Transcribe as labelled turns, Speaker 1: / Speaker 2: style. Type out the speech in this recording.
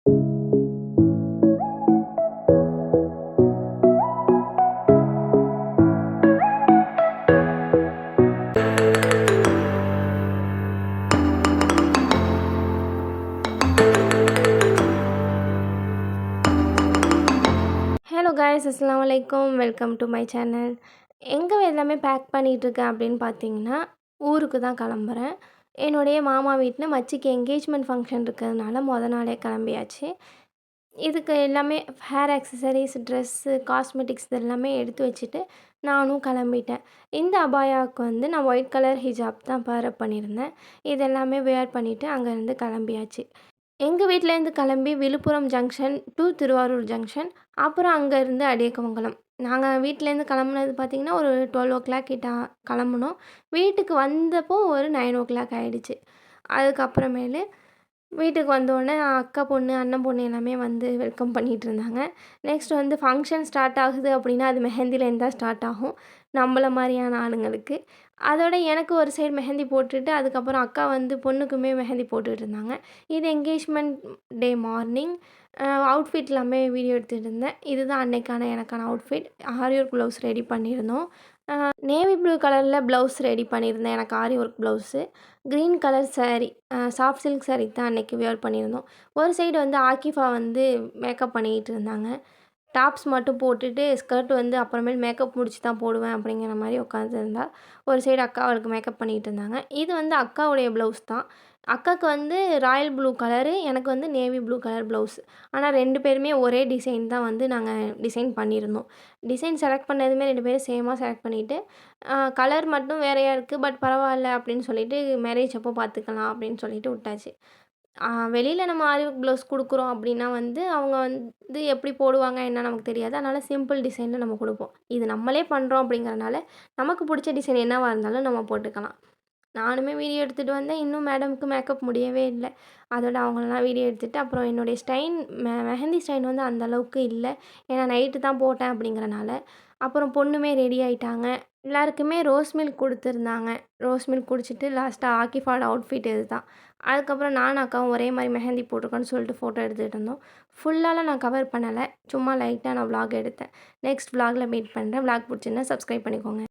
Speaker 1: Hello guys, அஸ்ஸலாமு அலைக்கும். Welcome to my channel. எங்கே எல்லாமே பேக் பண்ணிகிட்ருக்கேன் அப்படின்னு பார்த்தீங்கன்னா, ஊருக்கு தான் கிளம்புறேன். என்னுடைய மாமா வீட்டில் மச்சிக்கு என்கேஜ்மெண்ட் ஃபங்க்ஷன் இருக்கிறதுனால நாளே கிளம்பியாச்சு. இதுக்கு எல்லாமே ஹேர் ஆக்சசரிஸ், ட்ரெஸ்ஸு, காஸ்மெட்டிக்ஸ் இது எல்லாமே எடுத்து வச்சுட்டு நானும் கிளம்பிட்டேன். இந்த அபாயாவுக்கு வந்து நான் ஒயிட் கலர் ஹிஜாப் தான் பேரப் பண்ணியிருந்தேன். இது எல்லாமே வேர் பண்ணிவிட்டு அங்கேருந்து கிளம்பியாச்சு. எங்கள் வீட்டிலேருந்து கிளம்பி Viluppuram junction to Thiruvarur junction, அப்புறம் அங்கேருந்து அடியக்கமங்கலம். நாங்கள் வீட்டிலேருந்து கிளம்புனது பார்த்திங்கன்னா ஒரு 12:00 கிட்ட கிளம்புனோம். வீட்டுக்கு வந்தப்போ ஒரு 9:00 ஆகிடுச்சு. அதுக்கப்புறமேலு வீட்டுக்கு வந்தோடனே அக்கா பொண்ணு, அண்ணன் பொண்ணு எல்லாமே வந்து வெல்கம் பண்ணிகிட்டு இருந்தாங்க. நெக்ஸ்ட் வந்து ஃபங்க்ஷன் ஸ்டார்ட் ஆகுது அப்படின்னா அது மெஹந்திலேருந்து தான் ஸ்டார்ட் ஆகும், நம்மள மாதிரியான ஆளுங்களுக்கு. அதோட எனக்கு ஒரு சைடு மெஹந்தி போட்டுட்டு அதுக்கப்புறம் அக்கா வந்து பொண்ணுக்குமே மெஹந்தி போட்டுட்டு இருந்தாங்க. இது என்கேஜ்மெண்ட் டே மார்னிங். அவுட்ஃபிட் எல்லாமே வீடியோ எடுத்துகிட்டு இருந்தேன். இதுதான் அன்னைக்கான எனக்கான அவுட்ஃபிட். ஆரி ஒர்க் ப்ளவுஸ் ரெடி பண்ணியிருந்தோம். நேவி ப்ளூ கலரில் ப்ளவுஸ் ரெடி பண்ணியிருந்தேன், எனக்கு aari work blouse. Green colour sari, soft silk sari தான் அன்றைக்கி வியர் பண்ணியிருந்தோம். ஒரு சைடு வந்து ஆக்கிஃபா வந்து மேக்கப் பண்ணிக்கிட்டு இருந்தாங்க. டாப்ஸ் மட்டும் போட்டுட்டு ஸ்கர்ட் வந்து அப்புறமேல் மேக்கப் முடிச்சு தான் போடுவேன் அப்படிங்கிற மாதிரி உட்காந்துருந்தா. ஒரு சைடு அக்கா அவளுக்கு மேக்கப் பண்ணிகிட்டு இருந்தாங்க. இது வந்து அக்காவுடைய ப்ளவுஸ் தான். அக்காவுக்கு வந்து ராயல் ப்ளூ கலரு, எனக்கு வந்து நேவி ப்ளூ கலர் ப்ளவுஸ். ஆனால் 2 பேருமே ஒரே டிசைன் தான் வந்து நாங்கள் டிசைன் பண்ணியிருந்தோம். டிசைன் செலக்ட் பண்ணதுமே 2 பேரும் சேமாக செலக்ட் பண்ணிவிட்டு, கலர் மட்டும் வேறையாக இருக்குது, பட் பரவாயில்ல அப்படின்னு சொல்லிட்டு மேரேஜ் அப்போ பார்த்துக்கலாம் அப்படின்னு சொல்லிட்டு விட்டாச்சு. வெளியில் நம்ம ஆரி ஒர்க் ப்ளவுஸ் கொடுக்குறோம் அப்படின்னா வந்து அவங்க வந்து எப்படி போடுவாங்க என்ன நமக்கு தெரியாது. அதனால் சிம்பிள் டிசைனில் நம்ம கொடுப்போம். இது நம்மளே பண்ணுறோம் அப்படிங்கிறனால நமக்கு பிடிச்ச டிசைன் என்னவாக இருந்தாலும் நம்ம போட்டுக்கலாம். நானுமே வீடியோ எடுத்துகிட்டு வந்தேன். இன்னும் மேடமுக்கு மேக்கப் முடியவே இல்லை. அதோட அவங்களெல்லாம் வீடியோ எடுத்துகிட்டு அப்புறம் என்னுடைய ஸ்டைன் மெஹந்தி ஸ்டைன் வந்து அந்தளவுக்கு இல்லை, ஏன்னா நைட்டு தான் போட்டேன் அப்படிங்கிறனால. அப்புறம் பொண்ணுமே ரெடி ஆகிட்டாங்க. எல்லாருக்குமே ரோஸ் மில்க் கொடுத்துருந்தாங்க. ரோஸ் மில்க் குடிச்சிட்டு லாஸ்ட்டாக ஆக்கிஃபாவோட அவுட்ஃபிட் இது தான். அதுக்கப்புறம் நானும் அக்காவும் ஒரே மாதிரி மெஹந்தி போட்டிருக்கோன்னு சொல்லிட்டு ஃபோட்டோ எடுத்துகிட்டு இருந்தோம். ஃபுல்லாலாம் நான் கவர் பண்ணலை, சும்மா லைட்டாக நான் விலாக் எடுத்தேன். நெக்ஸ்ட் விலாகில் மீட் பண்ணுறேன். விலாக் பிடிச்சிருந்தா சப்ஸ்கிரைப் பண்ணிக்கோங்க.